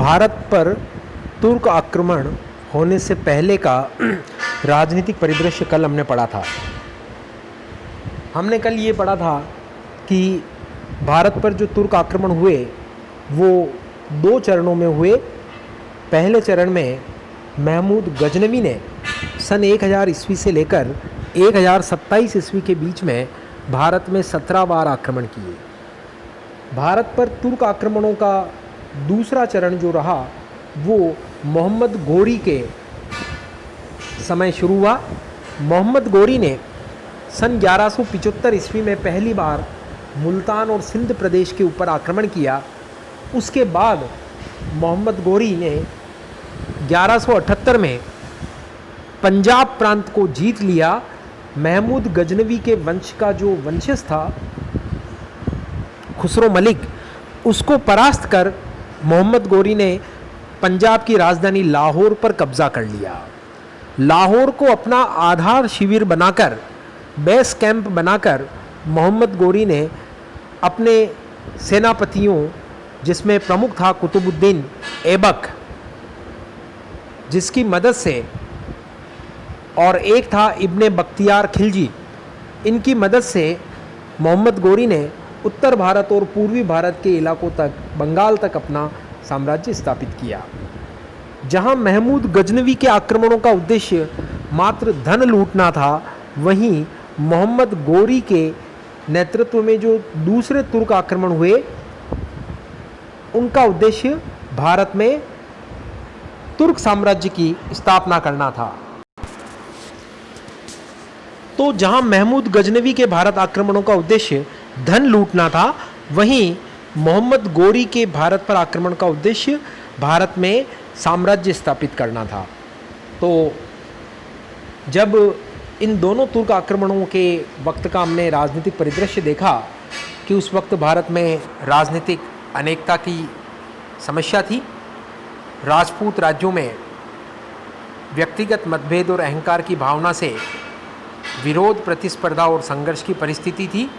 भारत पर तुर्क आक्रमण होने से पहले का राजनीतिक परिदृश्य कल हमने पढ़ा था। हमने कल ये पढ़ा था कि भारत पर जो तुर्क आक्रमण हुए वो दो चरणों में हुए। पहले चरण में महमूद गजनवी ने सन 1000 ईस्वी से लेकर 1027 ईस्वी के बीच में भारत में 17 बार आक्रमण किए। भारत पर तुर्क आक्रमणों का दूसरा चरण जो रहा वो मोहम्मद गोरी के समय शुरू हुआ। मोहम्मद गोरी ने सन 1175 ईस्वी में पहली बार मुल्तान और सिंध प्रदेश के ऊपर आक्रमण किया। उसके बाद मोहम्मद गोरी ने 1178 में पंजाब प्रांत को जीत लिया। महमूद गजनवी के वंश का जो वंशज था खुसरो मलिक, उसको परास्त कर मोहम्मद गोरी ने पंजाब की राजधानी लाहौर पर कब्जा कर लिया। लाहौर को अपना आधार शिविर बनाकर, बेस कैंप बनाकर मोहम्मद गोरी ने अपने सेनापतियों, जिसमें प्रमुख था कुतुबुद्दीन ऐबक, जिसकी मदद से, और एक था इब्ने बख्तियार खिलजी, इनकी मदद से मोहम्मद गोरी ने उत्तर भारत और पूर्वी भारत के इलाकों तक, बंगाल तक अपना साम्राज्य स्थापित किया। जहां महमूद गजनवी के आक्रमणों का उद्देश्य मात्र धन लूटना था, वहीं मोहम्मद गोरी के नेतृत्व में जो दूसरे तुर्क आक्रमण हुए उनका उद्देश्य भारत में तुर्क साम्राज्य की स्थापना करना था। तो जहां महमूद गजनवी के भारत आक्रमणों का उद्देश्य धन लूटना था, वहीं मोहम्मद गोरी के भारत पर आक्रमण का उद्देश्य भारत में साम्राज्य स्थापित करना था। तो जब इन दोनों तुर्क आक्रमणों के वक्त का हमने राजनीतिक परिदृश्य देखा कि उस वक्त भारत में राजनीतिक अनेकता की समस्या थी। राजपूत राज्यों में व्यक्तिगत मतभेद और अहंकार की भावना से विरोध, प्रतिस्पर्धा और संघर्ष की परिस्थिति थी।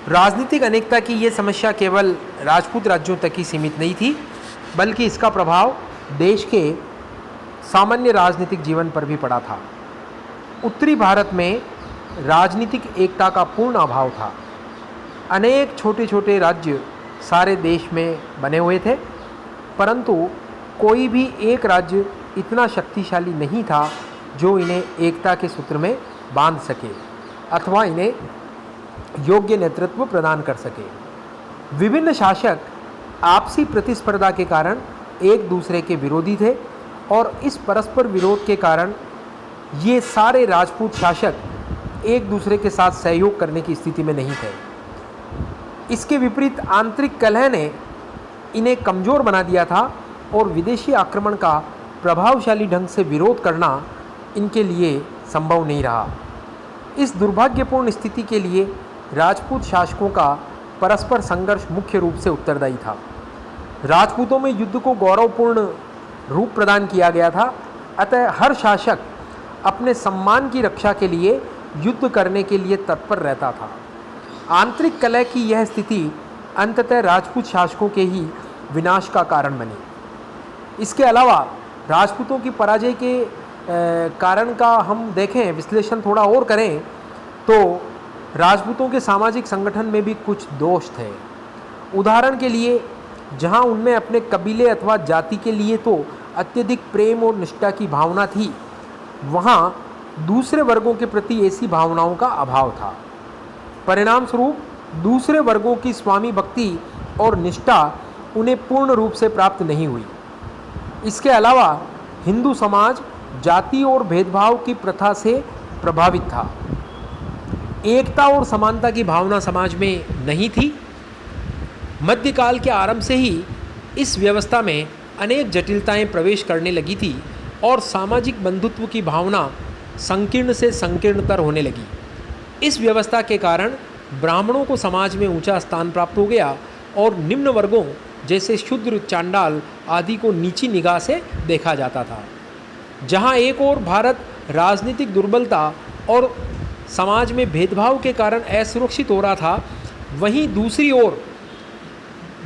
राजनीतिक अनेकता की ये समस्या केवल राजपूत राज्यों तक ही सीमित नहीं थी, बल्कि इसका प्रभाव देश के सामान्य राजनीतिक जीवन पर भी पड़ा था। उत्तरी भारत में राजनीतिक एकता का पूर्ण अभाव था। अनेक छोटे छोटे राज्य सारे देश में बने हुए थे, परंतु कोई भी एक राज्य इतना शक्तिशाली नहीं था जो इन्हें एकता के सूत्र में बांध सके अथवा इन्हें योग्य नेतृत्व प्रदान कर सके। विभिन्न शासक आपसी प्रतिस्पर्धा के कारण एक दूसरे के विरोधी थे और इस परस्पर विरोध के कारण ये सारे राजपूत शासक एक दूसरे के साथ सहयोग करने की स्थिति में नहीं थे। इसके विपरीत आंतरिक कलह ने इन्हें कमज़ोर बना दिया था और विदेशी आक्रमण का प्रभावशाली ढंग से विरोध करना इनके लिए संभव नहीं रहा। इस दुर्भाग्यपूर्ण स्थिति के लिए राजपूत शासकों का परस्पर संघर्ष मुख्य रूप से उत्तरदायी था। राजपूतों में युद्ध को गौरवपूर्ण रूप प्रदान किया गया था, अतः हर शासक अपने सम्मान की रक्षा के लिए युद्ध करने के लिए तत्पर रहता था। आंतरिक कलह की यह स्थिति अंततः राजपूत शासकों के ही विनाश का कारण बनी। इसके अलावा राजपूतों की पराजय के कारण का हम देखें, विश्लेषण थोड़ा और करें तो राजपूतों के सामाजिक संगठन में भी कुछ दोष थे। उदाहरण के लिए, जहां उनमें अपने कबीले अथवा जाति के लिए तो अत्यधिक प्रेम और निष्ठा की भावना थी, वहां दूसरे वर्गों के प्रति ऐसी भावनाओं का अभाव था। परिणाम स्वरूप दूसरे वर्गों की स्वामी भक्ति और निष्ठा उन्हें पूर्ण रूप से प्राप्त नहीं हुई। इसके अलावा हिंदू समाज जाति और भेदभाव की प्रथा से प्रभावित था। एकता और समानता की भावना समाज में नहीं थी। मध्यकाल के आरंभ से ही इस व्यवस्था में अनेक जटिलताएं प्रवेश करने लगी थी और सामाजिक बंधुत्व की भावना संकीर्ण से संकीर्णतर होने लगी। इस व्यवस्था के कारण ब्राह्मणों को समाज में ऊंचा स्थान प्राप्त हो गया और निम्न वर्गों जैसे शूद्र, चांडाल आदि को नीची निगाह से देखा जाता था। जहां एक ओर भारत राजनीतिक दुर्बलता और समाज में भेदभाव के कारण असुरक्षित हो रहा था, वहीं दूसरी ओर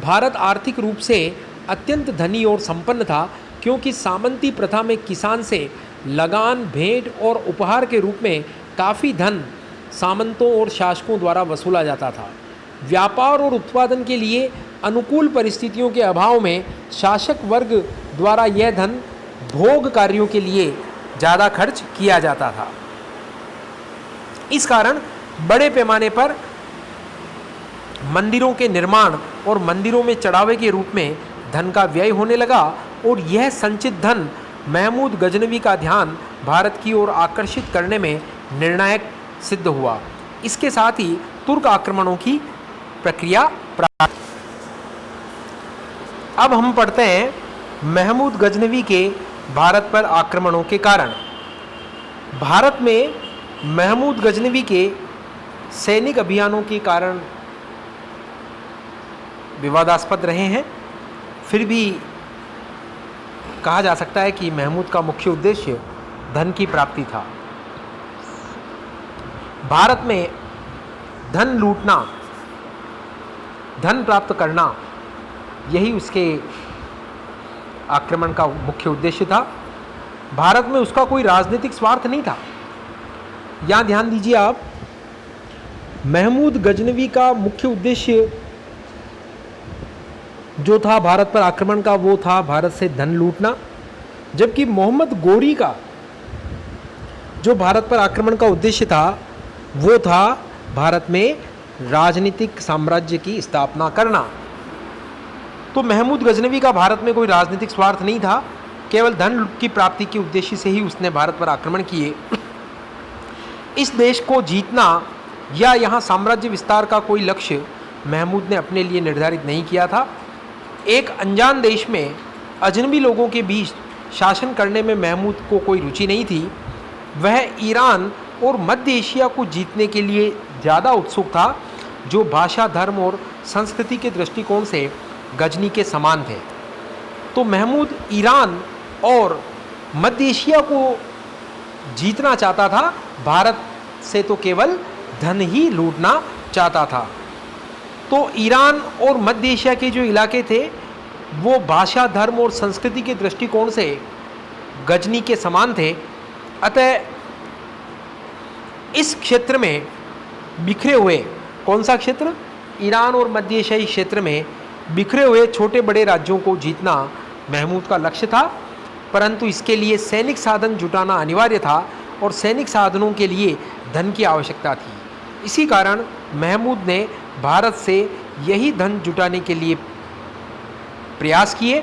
भारत आर्थिक रूप से अत्यंत धनी और संपन्न था, क्योंकि सामंती प्रथा में किसान से लगान, भेंट और उपहार के रूप में काफ़ी धन सामंतों और शासकों द्वारा वसूला जाता था। व्यापार और उत्पादन के लिए अनुकूल परिस्थितियों के अभाव में शासक वर्ग द्वारा यह धन भोग कार्यों के लिए ज़्यादा खर्च किया जाता था। इस कारण बड़े पैमाने पर मंदिरों के निर्माण और मंदिरों में चढ़ावे के रूप में धन का व्यय होने लगा, और यह संचित धन महमूद गजनवी का ध्यान भारत की ओर आकर्षित करने में निर्णायक सिद्ध हुआ। इसके साथ ही तुर्क आक्रमणों की प्रक्रिया प्रारंभ। अब हम पढ़ते हैं महमूद गजनवी के भारत पर आक्रमणों के कारण। भारत में महमूद गजनवी के सैनिक अभियानों के कारण विवादास्पद रहे हैं, फिर भी कहा जा सकता है कि महमूद का मुख्य उद्देश्य धन की प्राप्ति था। भारत में धन लूटना, धन प्राप्त करना, यही उसके आक्रमण का मुख्य उद्देश्य था। भारत में उसका कोई राजनीतिक स्वार्थ नहीं था। यहाँ ध्यान दीजिए आप, महमूद गजनवी का मुख्य उद्देश्य जो था भारत पर आक्रमण का, वो था भारत से धन लूटना, जबकि मोहम्मद गोरी का जो भारत पर आक्रमण का उद्देश्य था वो था भारत में राजनीतिक साम्राज्य की स्थापना करना। तो महमूद गजनवी का भारत में कोई राजनीतिक स्वार्थ नहीं था, केवल धन की प्राप्ति के उद्देश्य से ही उसने भारत पर आक्रमण किए। इस देश को जीतना या यहाँ साम्राज्य विस्तार का कोई लक्ष्य महमूद ने अपने लिए निर्धारित नहीं किया था। एक अनजान देश में अजनबी लोगों के बीच शासन करने में महमूद को कोई रुचि नहीं थी। वह ईरान और मध्य एशिया को जीतने के लिए ज़्यादा उत्सुक था, जो भाषा, धर्म और संस्कृति के दृष्टिकोण से गजनी के समान थे। तो महमूद ईरान और मध्य एशिया को जीतना चाहता था, भारत से तो केवल धन ही लूटना चाहता था। तो ईरान और मध्य एशिया के जो इलाके थे वो भाषा, धर्म और संस्कृति के दृष्टिकोण से गजनी के समान थे। अतः इस क्षेत्र में बिखरे हुए, कौन सा क्षेत्र? ईरान और मध्य एशियाई क्षेत्र में बिखरे हुए छोटे बड़े राज्यों को जीतना महमूद का लक्ष्य था, परंतु इसके लिए सैनिक साधन जुटाना अनिवार्य था और सैनिक साधनों के लिए धन की आवश्यकता थी। इसी कारण महमूद ने भारत से यही धन जुटाने के लिए प्रयास किए,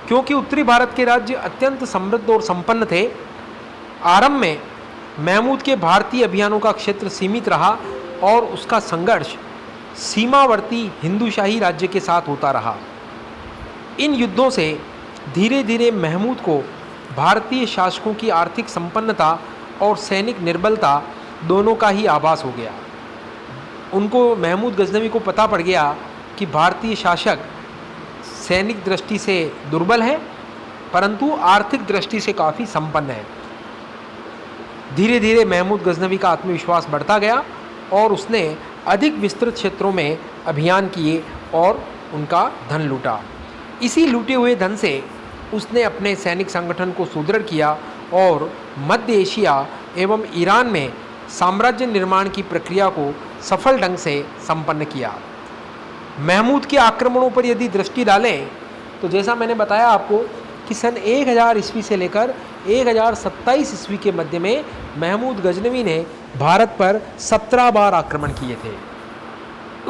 क्योंकि उत्तरी भारत के राज्य अत्यंत समृद्ध और संपन्न थे। आरंभ में महमूद के भारतीय अभियानों का क्षेत्र सीमित रहा और उसका संघर्ष सीमावर्ती हिंदूशाही राज्य के साथ होता रहा। इन युद्धों से धीरे धीरे महमूद को भारतीय शासकों की आर्थिक संपन्नता और सैनिक निर्बलता दोनों का ही आभास हो गया। उनको, महमूद गजनवी को पता पड़ गया कि भारतीय शासक सैनिक दृष्टि से दुर्बल है, परंतु आर्थिक दृष्टि से काफ़ी संपन्न है। धीरे धीरे महमूद गजनवी का आत्मविश्वास बढ़ता गया और उसने अधिक विस्तृत क्षेत्रों में अभियान किए और उनका धन लूटा। इसी लूटे हुए धन से उसने अपने सैनिक संगठन को सुदृढ़ किया और मध्य एशिया एवं ईरान में साम्राज्य निर्माण की प्रक्रिया को सफल ढंग से संपन्न किया। महमूद के आक्रमणों पर यदि दृष्टि डालें तो जैसा मैंने बताया आपको कि सन 1000 ईस्वी से लेकर 1027 ईस्वी के मध्य में महमूद गजनवी ने भारत पर 17 बार आक्रमण किए थे।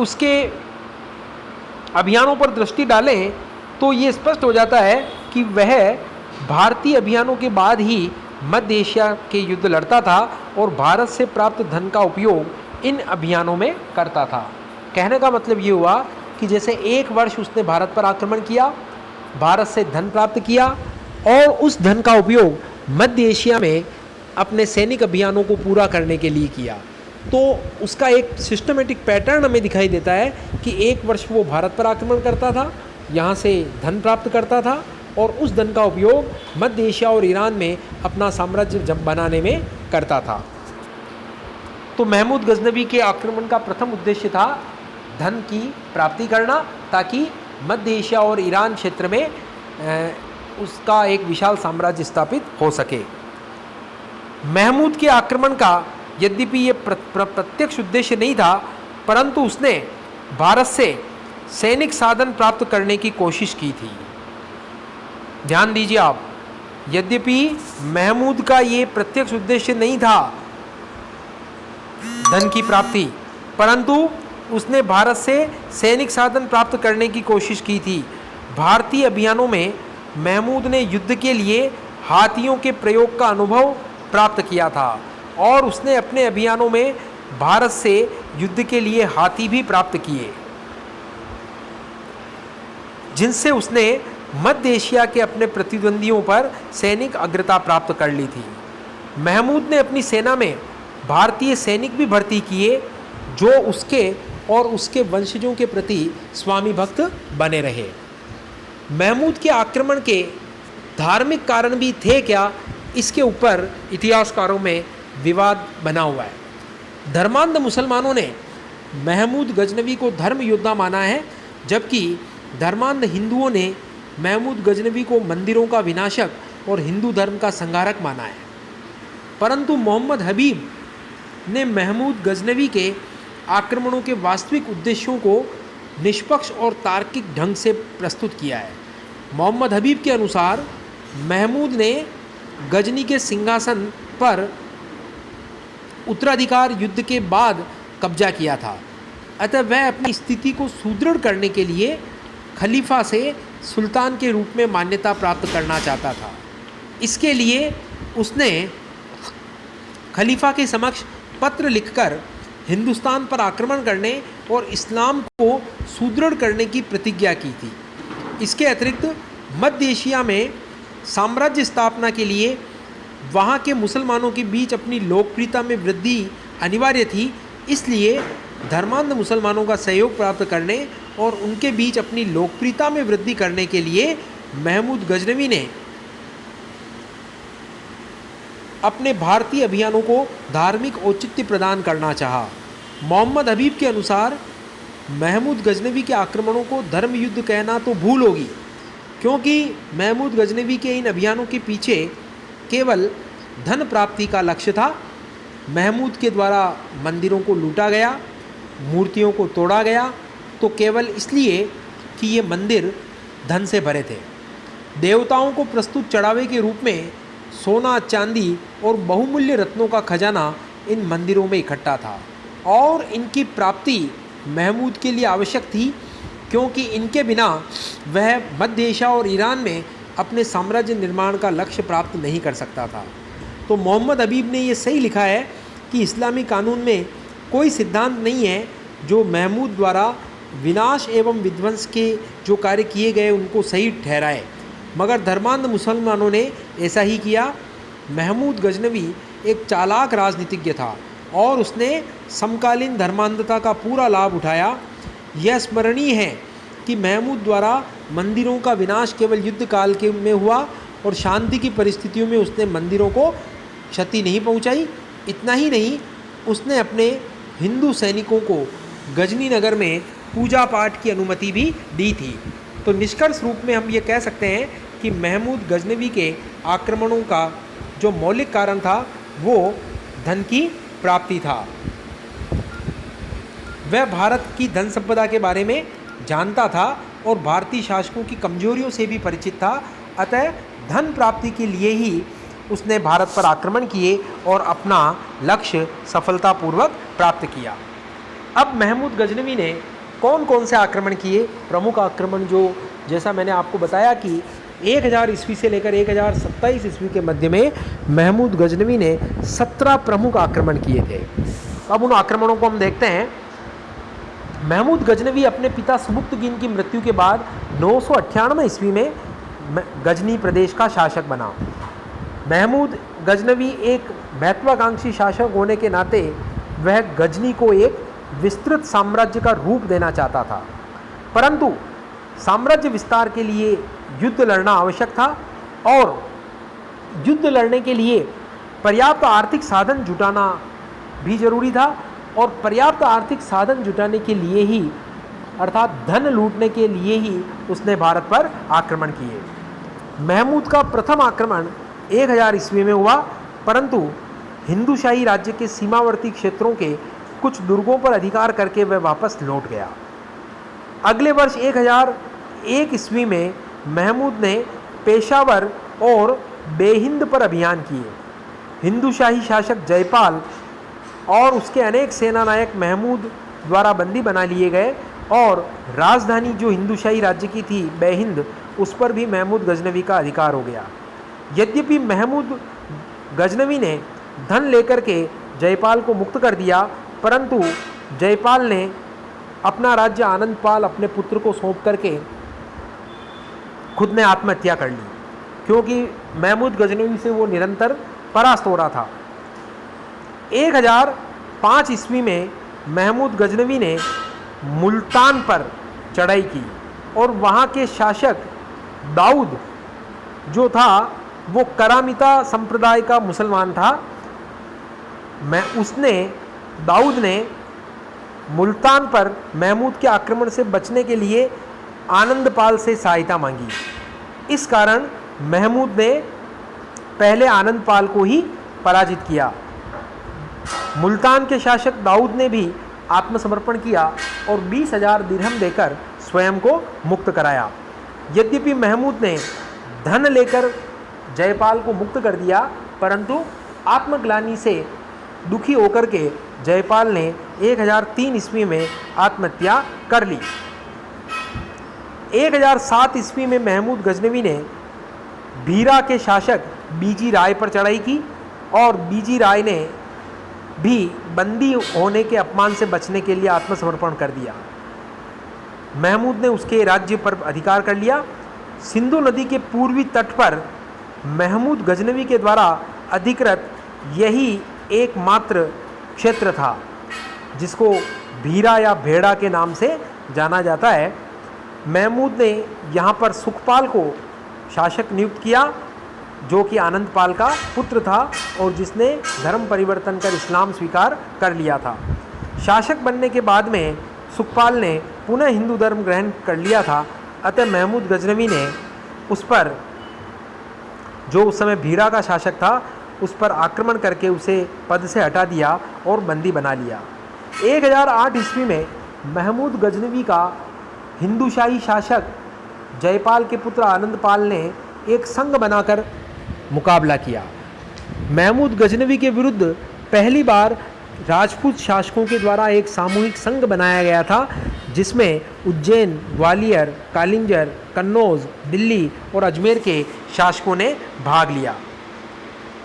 उसके अभियानों पर दृष्टि डालें तो ये स्पष्ट हो जाता है कि वह भारतीय अभियानों के बाद ही मध्य एशिया के युद्ध लड़ता था और भारत से प्राप्त धन का उपयोग इन अभियानों में करता था। कहने का मतलब ये हुआ कि जैसे एक वर्ष उसने भारत पर आक्रमण किया, भारत से धन प्राप्त किया और उस धन का उपयोग मध्य एशिया में अपने सैनिक अभियानों को पूरा करने के लिए किया, तो उसका एक सिस्टमेटिक पैटर्न हमें दिखाई देता है कि एक वर्ष वो भारत पर आक्रमण करता था, यहाँ से धन प्राप्त करता था और उस धन का उपयोग मध्य एशिया और ईरान में अपना साम्राज्य बनाने में करता था। तो महमूद गजनवी के आक्रमण का प्रथम उद्देश्य था धन की प्राप्ति करना, ताकि मध्य एशिया और ईरान क्षेत्र में उसका एक विशाल साम्राज्य स्थापित हो सके। महमूद के आक्रमण का यद्यपि ये प्रत्यक्ष उद्देश्य नहीं था, परंतु उसने भारत से सैनिक साधन प्राप्त करने की कोशिश की थी। ध्यान दीजिए आप, यद्यपि महमूद का ये प्रत्यक्ष उद्देश्य नहीं था धन की प्राप्ति, परंतु उसने भारत से सैनिक साधन प्राप्त करने की कोशिश की थी। भारतीय अभियानों में महमूद ने युद्ध के लिए हाथियों के प्रयोग का अनुभव प्राप्त किया था और उसने अपने अभियानों में भारत से युद्ध के लिए हाथी भी प्राप्त किए, जिनसे उसने मध्य एशिया के अपने प्रतिद्वंदियों पर सैनिक अग्रता प्राप्त कर ली थी। महमूद ने अपनी सेना में भारतीय सैनिक भी भर्ती किए जो उसके और उसके वंशजों के प्रति स्वामी भक्त बने रहे। महमूद के आक्रमण के धार्मिक कारण भी थे क्या, इसके ऊपर इतिहासकारों में विवाद बना हुआ है। धर्मांध मुसलमानों ने महमूद गजनवी को धर्म योद्धा माना है, जबकि धर्मांध हिंदुओं ने महमूद गजनवी को मंदिरों का विनाशक और हिंदू धर्म का संहारक माना है। परंतु मोहम्मद हबीब ने महमूद गजनवी के आक्रमणों के वास्तविक उद्देश्यों को निष्पक्ष और तार्किक ढंग से प्रस्तुत किया है। मोहम्मद हबीब के अनुसार महमूद ने गजनी के सिंहासन पर उत्तराधिकार युद्ध के बाद कब्जा किया था, अतः वह अपनी स्थिति को सुदृढ़ करने के लिए खलीफा से सुल्तान के रूप में मान्यता प्राप्त करना चाहता था। इसके लिए उसने खलीफा के समक्ष पत्र लिखकर हिंदुस्तान पर आक्रमण करने और इस्लाम को सुदृढ़ करने की प्रतिज्ञा की थी। इसके अतिरिक्त मध्य एशिया में साम्राज्य स्थापना के लिए वहाँ के मुसलमानों के बीच अपनी लोकप्रियता में वृद्धि अनिवार्य थी, इसलिए धर्मांध मुसलमानों का सहयोग प्राप्त करने और उनके बीच अपनी लोकप्रियता में वृद्धि करने के लिए महमूद गजनवी ने अपने भारतीय अभियानों को धार्मिक औचित्य प्रदान करना चाहा। मोहम्मद हबीब के अनुसार महमूद गजनवी के आक्रमणों को धर्म युद्ध कहना तो भूल होगी, क्योंकि महमूद गजनवी के इन अभियानों के पीछे केवल धन प्राप्ति का लक्ष्य था। महमूद के द्वारा मंदिरों को लूटा गया, मूर्तियों को तोड़ा गया, तो केवल इसलिए कि ये मंदिर धन से भरे थे। देवताओं को प्रस्तुत चढ़ावे के रूप में सोना, चांदी और बहुमूल्य रत्नों का खजाना इन मंदिरों में इकट्ठा था और इनकी प्राप्ति महमूद के लिए आवश्यक थी, क्योंकि इनके बिना वह मध्य एशिया और ईरान में अपने साम्राज्य निर्माण का लक्ष्य प्राप्त नहीं कर सकता था। तो मोहम्मद हबीब ने ये सही लिखा है कि इस्लामी कानून में कोई सिद्धांत नहीं है जो महमूद द्वारा विनाश एवं विध्वंस के जो कार्य किए गए उनको सही ठहराए, मगर धर्मांध मुसलमानों ने ऐसा ही किया। महमूद गजनवी एक चालाक राजनीतिज्ञ था और उसने समकालीन धर्मांधता का पूरा लाभ उठाया। यह स्मरणीय है कि महमूद द्वारा मंदिरों का विनाश केवल युद्ध काल के में हुआ और शांति की परिस्थितियों में उसने मंदिरों को क्षति नहीं पहुंचाई। इतना ही नहीं, उसने अपने हिंदू सैनिकों को गजनी नगर में पूजा पाठ की अनुमति भी दी थी। तो निष्कर्ष रूप में हम ये कह सकते हैं कि महमूद गजनवी के आक्रमणों का जो मौलिक कारण था वो धन की प्राप्ति था। वह भारत की धन संपदा के बारे में जानता था और भारतीय शासकों की कमजोरियों से भी परिचित था, अतः धन प्राप्ति के लिए ही उसने भारत पर आक्रमण किए और अपना लक्ष्य सफलतापूर्वक प्राप्त किया। अब महमूद गजनवी ने कौन कौन से आक्रमण किए? प्रमुख आक्रमण जो जैसा मैंने आपको बताया कि 1000 ईस्वी से लेकर 1027 ईस्वी के मध्य में महमूद गजनवी ने 17 प्रमुख आक्रमण किए थे। अब उन आक्रमणों को हम देखते हैं। महमूद गजनवी अपने पिता सुबुक्तगीन की मृत्यु के बाद 998 ईस्वी में गजनी प्रदेश का शासक बना। महमूद गजनवी एक महत्वाकांक्षी शासक होने के नाते वह गजनी को एक विस्तृत साम्राज्य का रूप देना चाहता था, परंतु साम्राज्य विस्तार के लिए युद्ध लड़ना आवश्यक था और युद्ध लड़ने के लिए पर्याप्त आर्थिक साधन जुटाना भी जरूरी था और पर्याप्त आर्थिक साधन जुटाने के लिए ही अर्थात धन लूटने के लिए ही उसने भारत पर आक्रमण किए। महमूद का प्रथम आक्रमण 1000 ईस्वी में हुआ, परंतु हिंदूशाही राज्य के सीमावर्ती क्षेत्रों के कुछ दुर्गों पर अधिकार करके वह वापस लौट गया। अगले वर्ष 1001 ईस्वी में महमूद ने पेशावर और बेहिंद पर अभियान किए। हिंदूशाही शासक जयपाल और उसके अनेक सेनानायक महमूद द्वारा बंदी बना लिए गए और राजधानी जो हिंदूशाही राज्य की थी बेहिंद, उस पर भी महमूद गजनवी का अधिकार हो गया। यद्यपि महमूद गजनवी ने धन लेकर के जयपाल को मुक्त कर दिया, परंतु जयपाल ने अपना राज्य आनंदपाल अपने पुत्र को सौंप करके खुद ने आत्महत्या कर ली, क्योंकि महमूद गजनवी से वो निरंतर परास्त हो रहा था। 1005 ईस्वी में महमूद गजनवी ने मुल्तान पर चढ़ाई की और वहाँ के शासक दाऊद जो था वो करामिता संप्रदाय का मुसलमान था। दाऊद ने मुल्तान पर महमूद के आक्रमण से बचने के लिए आनंदपाल से सहायता मांगी। इस कारण महमूद ने पहले आनंदपाल को ही पराजित किया। मुल्तान के शासक दाऊद ने भी आत्मसमर्पण किया और 20,000 दिरहम देकर स्वयं को मुक्त कराया। यद्यपि महमूद ने धन लेकर जयपाल को मुक्त कर दिया, परंतु आत्मग्लानि से दुखी होकर के जयपाल ने 1003 ईस्वी में आत्महत्या कर ली। 1007 ईस्वी में महमूद गजनवी ने भीरा के शासक बीजी राय पर चढ़ाई की और बीजी राय ने भी बंदी होने के अपमान से बचने के लिए आत्मसमर्पण कर दिया। महमूद ने उसके राज्य पर अधिकार कर लिया। सिंधु नदी के पूर्वी तट पर महमूद गजनवी के द्वारा अधिकृत यही एकमात्र क्षेत्र था जिसको भीरा या भेड़ा के नाम से जाना जाता है। महमूद ने यहाँ पर सुखपाल को शासक नियुक्त किया, जो कि आनंदपाल का पुत्र था और जिसने धर्म परिवर्तन कर इस्लाम स्वीकार कर लिया था। शासक बनने के बाद में सुखपाल ने पुनः हिंदू धर्म ग्रहण कर लिया था। अतः महमूद गजनवी ने उस पर, जो उस समय भीरा का शासक था, उस पर आक्रमण करके उसे पद से हटा दिया और बंदी बना लिया। 1008 ईस्वी में महमूद गजनवी का हिंदूशाही शासक जयपाल के पुत्र आनंदपाल ने एक संघ बनाकर मुकाबला किया। महमूद गजनवी के विरुद्ध पहली बार राजपूत शासकों के द्वारा एक सामूहिक संघ बनाया गया था, जिसमें उज्जैन, ग्वालियर, कालिंजर, कन्नौज, दिल्ली और अजमेर के शासकों ने भाग लिया।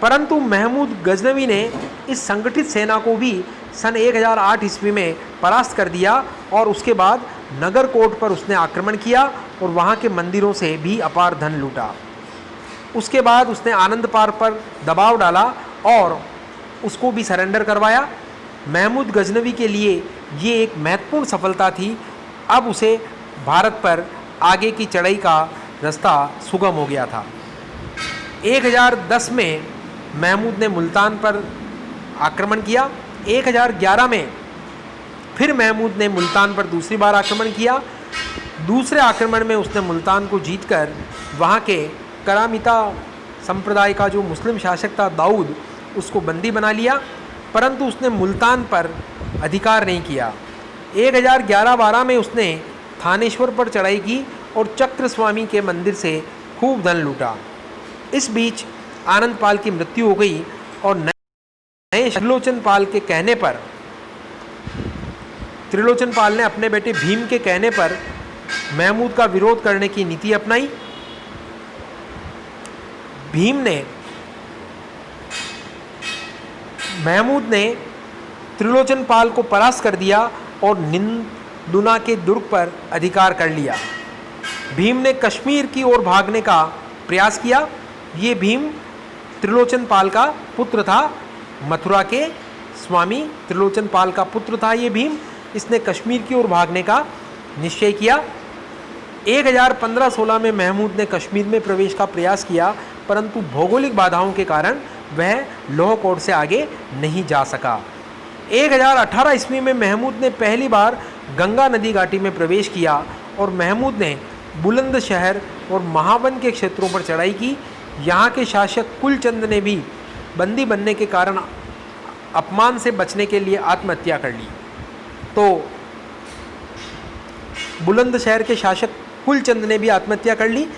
परंतु महमूद गजनवी ने इस संगठित सेना को भी सन 1008 ईस्वी में परास्त कर दिया और उसके बाद नगरकोट पर उसने आक्रमण किया और वहाँ के मंदिरों से भी अपार धन लूटा। उसके बाद उसने आनंदपाल पर दबाव डाला और उसको भी सरेंडर करवाया। महमूद गजनवी के लिए ये एक महत्वपूर्ण सफलता थी। अब उसे भारत पर आगे की चढ़ाई का रास्ता सुगम हो गया था। 1010 में महमूद ने मुल्तान पर आक्रमण किया। 1011 में फिर महमूद ने मुल्तान पर दूसरी बार आक्रमण किया। दूसरे आक्रमण में उसने मुल्तान को जीतकर वहाँ के करामिता संप्रदाय का जो मुस्लिम शासक था दाऊद, उसको बंदी बना लिया, परंतु उसने मुल्तान पर अधिकार नहीं किया। 1011-12 में उसने थानेश्वर पर चढ़ाई की और चक्र स्वामी के मंदिर से खूब धन लूटा। इस बीच आनंदपाल की मृत्यु हो गई और नए त्रिलोचन पाल के कहने पर, त्रिलोचन पाल ने अपने बेटे भीम के कहने पर महमूद का विरोध करने की नीति अपनाई। महमूद ने त्रिलोचन पाल को परास्त कर दिया और निंदुना के दुर्ग पर अधिकार कर लिया। भीम ने कश्मीर की ओर भागने का प्रयास किया। ये भीम त्रिलोचन पाल का पुत्र था, मथुरा के स्वामी त्रिलोचन पाल का पुत्र था ये भीम। इसने कश्मीर की ओर भागने का निश्चय किया। 1015-16 में महमूद ने कश्मीर में प्रवेश का प्रयास किया, परंतु भौगोलिक बाधाओं के कारण वह लौह कोट से आगे नहीं जा सका। 1018 ईस्वी में महमूद ने पहली बार गंगा नदी घाटी में प्रवेश किया और महमूद ने बुलंदशहर और महावन के क्षेत्रों पर चढ़ाई की। यहाँ के शासक कुलचंद ने भी बंदी बनने के कारण अपमान से बचने के लिए आत्महत्या कर ली। तो बुलंदशहर के शासक कुलचंद ने भी आत्महत्या कर ली।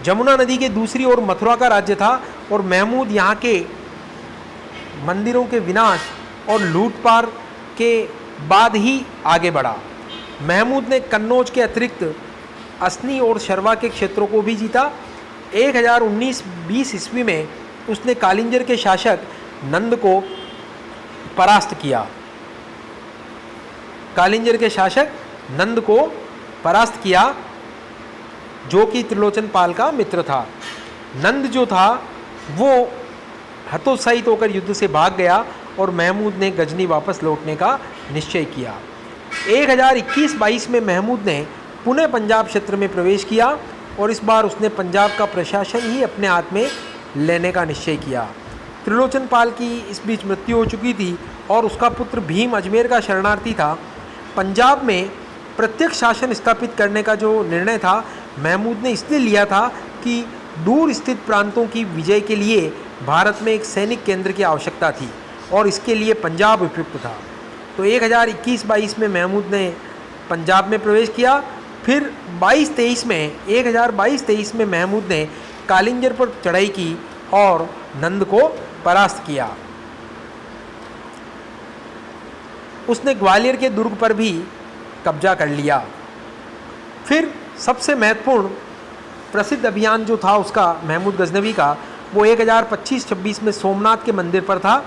जमुना नदी के दूसरी ओर मथुरा का राज्य था और महमूद यहाँ के मंदिरों के विनाश और लूटपाट के बाद ही आगे बढ़ा। महमूद ने कन्नौज के अतिरिक्त असनी और शरवा के क्षेत्रों को भी जीता। 1019-20 ईस्वी में उसने कालिंजर के शासक नंद को परास्त किया। कालिंजर के शासक नंद को परास्त किया, जो कि त्रिलोचन पाल का मित्र था। नंद जो था वो हतोत्साहित होकर युद्ध से भाग गया और महमूद ने गजनी वापस लौटने का निश्चय किया। 1021-22 में महमूद ने पुनः पंजाब क्षेत्र में प्रवेश किया और इस बार उसने पंजाब का प्रशासन ही अपने हाथ में लेने का निश्चय किया। त्रिलोचन पाल की इस बीच मृत्यु हो चुकी थी और उसका पुत्र भीम अजमेर का शरणार्थी था। पंजाब में प्रत्यक्ष शासन स्थापित करने का जो निर्णय था महमूद ने इसलिए लिया था कि दूर स्थित प्रांतों की विजय के लिए भारत में एक सैनिक केंद्र की आवश्यकता थी और इसके लिए पंजाब उपयुक्त था। तो 1021-22 में महमूद ने पंजाब में प्रवेश किया। फिर 1022-23 में महमूद ने कालिंजर पर चढ़ाई की और नंद को परास्त किया। उसने ग्वालियर के दुर्ग पर भी कब्जा कर लिया। फिर सबसे महत्वपूर्ण प्रसिद्ध अभियान जो था उसका महमूद गजनवी का, वो 1025-26 में सोमनाथ के मंदिर पर था।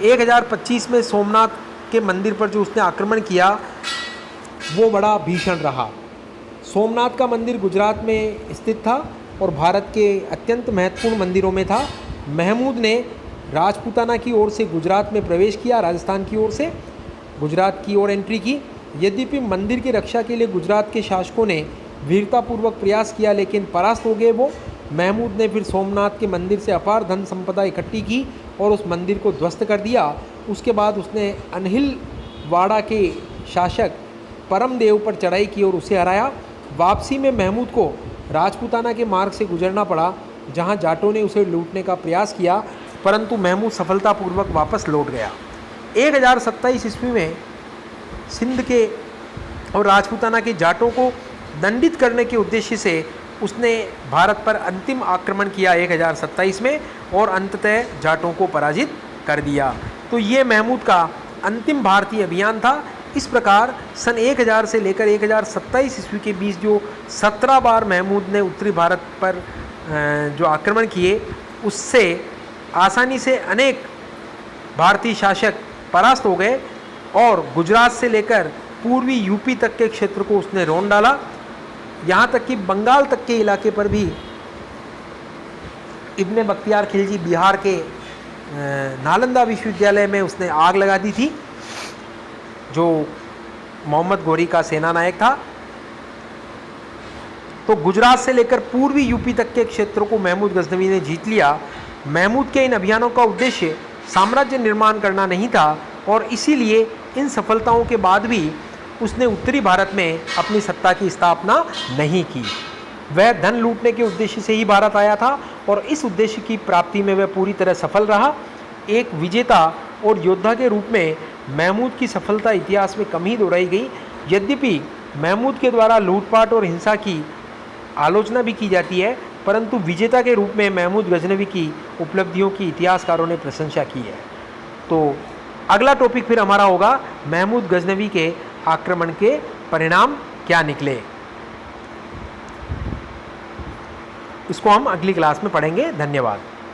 1025 में सोमनाथ के मंदिर पर जो उसने आक्रमण किया वो बड़ा भीषण रहा। सोमनाथ का मंदिर गुजरात में स्थित था और भारत के अत्यंत महत्वपूर्ण मंदिरों में था। महमूद ने राजपूताना की ओर से गुजरात में प्रवेश किया, राजस्थान की ओर से गुजरात की ओर एंट्री की। यद्यपि मंदिर की रक्षा के लिए गुजरात के शासकों ने वीरतापूर्वक प्रयास किया लेकिन परास्त हो गए वो। महमूद ने फिर सोमनाथ के मंदिर से अपार धन संपदा इकट्ठी की और उस मंदिर को ध्वस्त कर दिया। उसके बाद उसने अनहिलवाड़ा के शासक परमदेव पर चढ़ाई की और उसे हराया। वापसी में महमूद को राजपूताना के मार्ग से गुजरना पड़ा, जहां जाटों ने उसे लूटने का प्रयास किया, परंतु महमूद सफलतापूर्वक वापस लौट गया। 1027 ईस्वी में सिंध के और राजपूताना के जाटों को दंडित करने के उद्देश्य से उसने भारत पर अंतिम आक्रमण किया 1027 में और अंततः जाटों को पराजित कर दिया। तो ये महमूद का अंतिम भारतीय अभियान था। इस प्रकार सन 1000 से लेकर 1027 ईस्वी के बीच जो 17 बार महमूद ने उत्तरी भारत पर जो आक्रमण किए, उससे आसानी से अनेक भारतीय शासक परास्त हो गए और गुजरात से लेकर पूर्वी यूपी तक के क्षेत्र को उसने रौंद डाला। यहाँ तक कि बंगाल तक के इलाके पर भी इब्ने बख्तियार खिलजी बिहार के नालंदा विश्वविद्यालय में उसने आग लगा दी थी, जो मोहम्मद गोरी का सेना नायक था। तो गुजरात से लेकर पूर्वी यूपी तक के क्षेत्रों को महमूद गजनवी ने जीत लिया। महमूद के इन अभियानों का उद्देश्य साम्राज्य निर्माण करना नहीं था और इसीलिए इन सफलताओं के बाद भी उसने उत्तरी भारत में अपनी सत्ता की स्थापना नहीं की। वह धन लूटने के उद्देश्य से ही भारत आया था और इस उद्देश्य की प्राप्ति में वह पूरी तरह सफल रहा। एक विजेता और योद्धा के रूप में महमूद की सफलता इतिहास में कम ही दोहराई गई। यद्यपि महमूद के द्वारा लूटपाट और हिंसा की आलोचना भी की जाती है, परंतु विजेता के रूप में महमूद गजनवी की उपलब्धियों की इतिहासकारों ने प्रशंसा की है। तो अगला टॉपिक फिर हमारा होगा महमूद गजनवी के आक्रमण के परिणाम क्या निकले। इसको हम अगली क्लास में पढ़ेंगे। धन्यवाद।